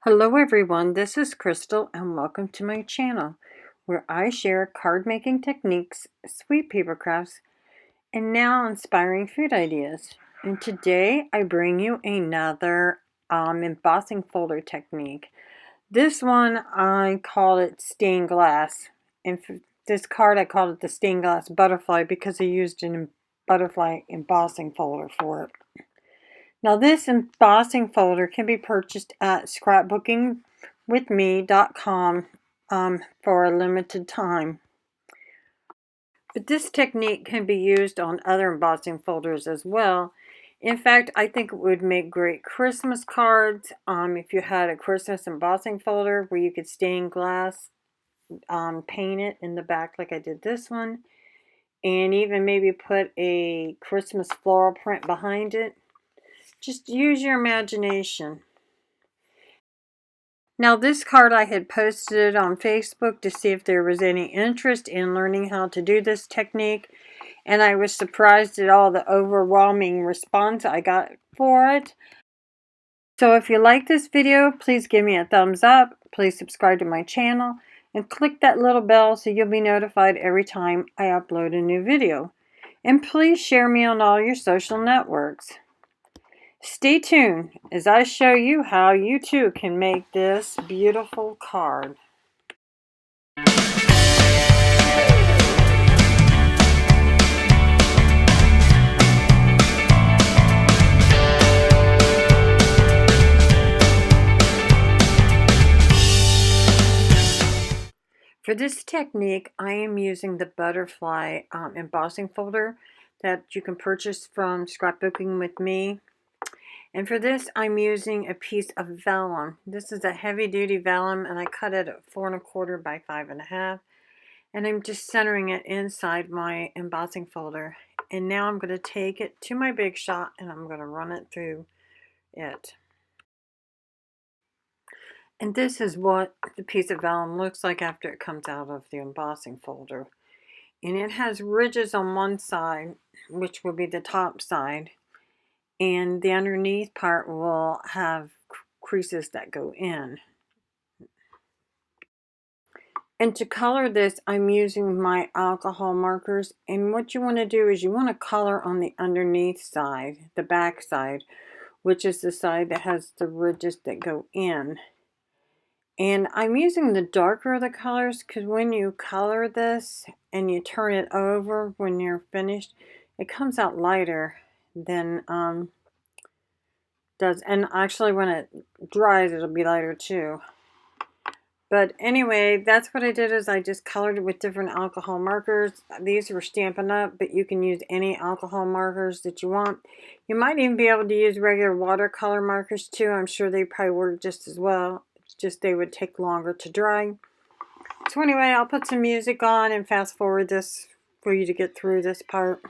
Hello everyone, this is Crystal and welcome to my channel where I share card making techniques, sweet paper crafts, and now inspiring food ideas. And today I bring you another embossing folder technique. This one I call it stained glass, and for this card I called it the stained glass butterfly because I used a butterfly embossing folder for it. Now this embossing folder can be purchased at scrapbookingwithme.com for a limited time. But this technique can be used on other embossing folders as well. In fact, I think it would make great Christmas cards if you had a Christmas embossing folder where you could stain glass, paint it in the back like I did this one, and even maybe put a Christmas floral print behind it. Just use your imagination. Now this card I had posted on Facebook to see if there was any interest in learning how to do this technique, and I was surprised at all the overwhelming response I got for it. So if you like this video, please give me a thumbs up, please subscribe to my channel, and click that little bell so you'll be notified every time I upload a new video. And please share me on all your social networks. Stay tuned as I show you how you too can make this beautiful card. For this technique, I am using the butterfly embossing folder that you can purchase from Scrapbooking with Me. And for this, I'm using a piece of vellum. This is a heavy-duty vellum, and I cut it at 4 1/4 by 5 1/2. And I'm just centering it inside my embossing folder. And now I'm going to take it to my Big Shot, and I'm going to run it through it. And this is what the piece of vellum looks like after it comes out of the embossing folder. And it has ridges on one side, which will be the top side, and the underneath part will have creases that go in. And to color this, I'm using my alcohol markers, and what you want to do is you want to color on the underneath side, the back side, which is the side that has the ridges that go in. And I'm using the darker of the colors because when you color this and you turn it over when you're finished, it comes out lighter than does, and actually when it dries it'll be lighter too. But anyway, that's what I did, is I just colored it with different alcohol markers. These were Stampin' Up, but you can use any alcohol markers that you want. You might even be able to use regular watercolor markers too. I'm sure they probably work just as well. It's just they would take longer to dry. So anyway, I'll put some music on and fast forward this for you to get through this part.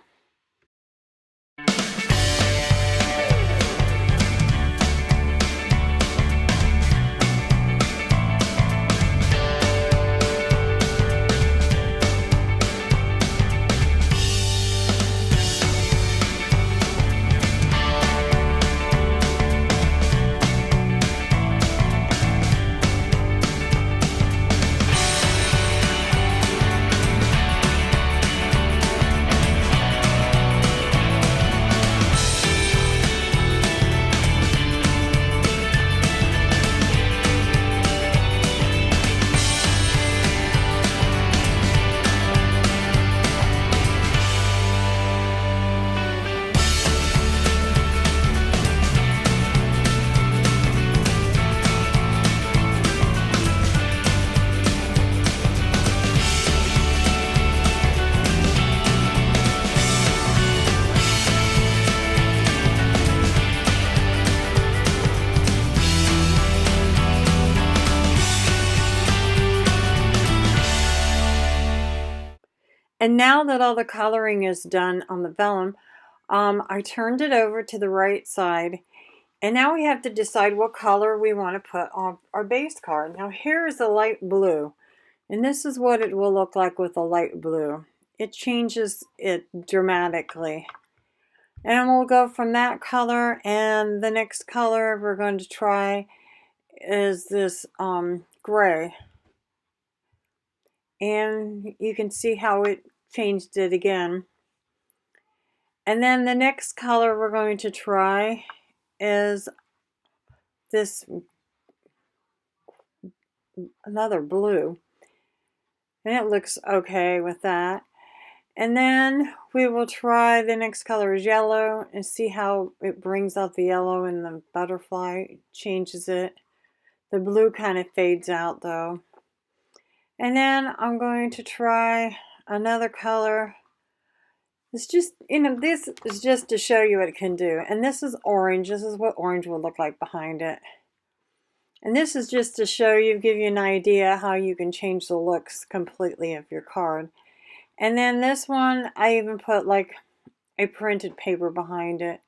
And now that all the coloring is done on the vellum, I turned it over to the right side, and now we have to decide what color we want to put on our base card. Now here is a light blue, and this is what it will look like with a light blue. It changes it dramatically. And we'll go from that color, and the next color we're going to try is this gray. And you can see how it changed it again. And then the next color we're going to try is this another blue. And it looks okay with that. And then we will try the next color is yellow and see how it brings out the yellow and the butterfly changes it. The blue kind of fades out though. And then I'm going to try another color. It's just, this is just to show you what it can do. And this is orange. This is what orange will look like behind it. And this is just to show you, give you an idea how you can change the looks completely of your card. And then this one, I even put like a printed paper behind it.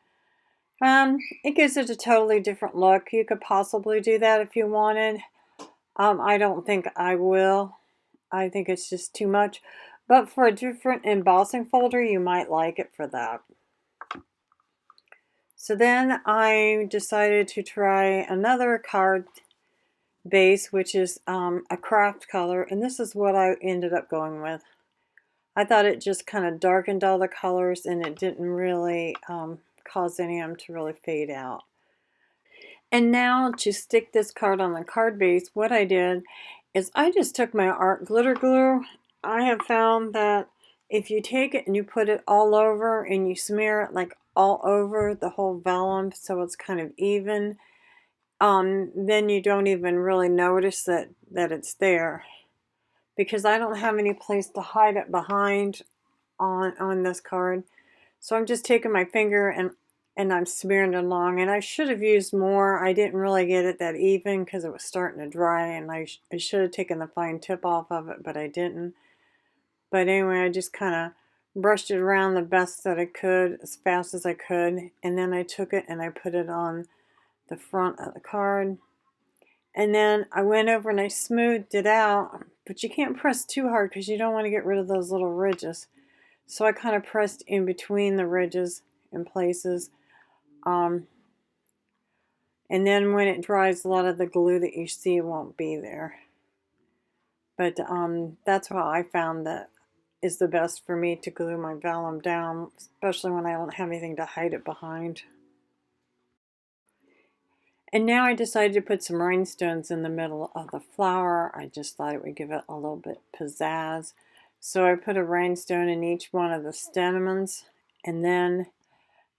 It gives it a totally different look. You could possibly do that if you wanted. I don't think I will. I think it's just too much. But for a different embossing folder, you might like it for that. So then I decided to try another card base, which is a craft color. And this is what I ended up going with. I thought it just kind of darkened all the colors and it didn't really cause any of them to really fade out. And now to stick this card on the card base, what I did is I just took my art glitter glue. I have found that if you take it and you put it all over and you smear it like all over the whole vellum so it's kind of even, then you don't even really notice that it's there. Because I don't have any place to hide it behind on this card. So I'm just taking my finger and I'm smearing it along. And I should have used more. I didn't really get it that even because it was starting to dry. And I should have taken the fine tip off of it, but I didn't. But anyway, I just kind of brushed it around the best that I could, as fast as I could. And then I took it and I put it on the front of the card. And then I went over and I smoothed it out. But you can't press too hard because you don't want to get rid of those little ridges. So I kind of pressed in between the ridges in places. And then when it dries, a lot of the glue that you see won't be there. But that's how I found that is the best for me to glue my vellum down, especially when I don't have anything to hide it behind. And now I decided to put some rhinestones in the middle of the flower. I just thought it would give it a little bit pizzazz. So I put a rhinestone in each one of the stamens. And then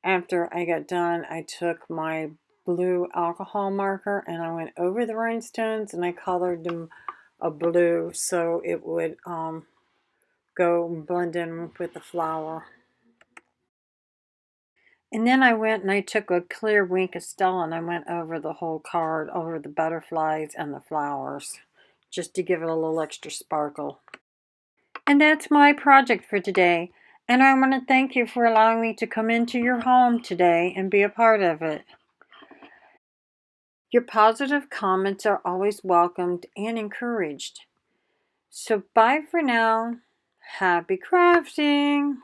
after I got done, I took my blue alcohol marker and I went over the rhinestones and I colored them a blue so it would go blend in with the flower. And then I went and I took a clear Wink of Stella and I went over the whole card, over the butterflies and the flowers, just to give it a little extra sparkle. And that's my project for today. And I want to thank you for allowing me to come into your home today and be a part of it. Your positive comments are always welcomed and encouraged. So bye for now. Happy crafting!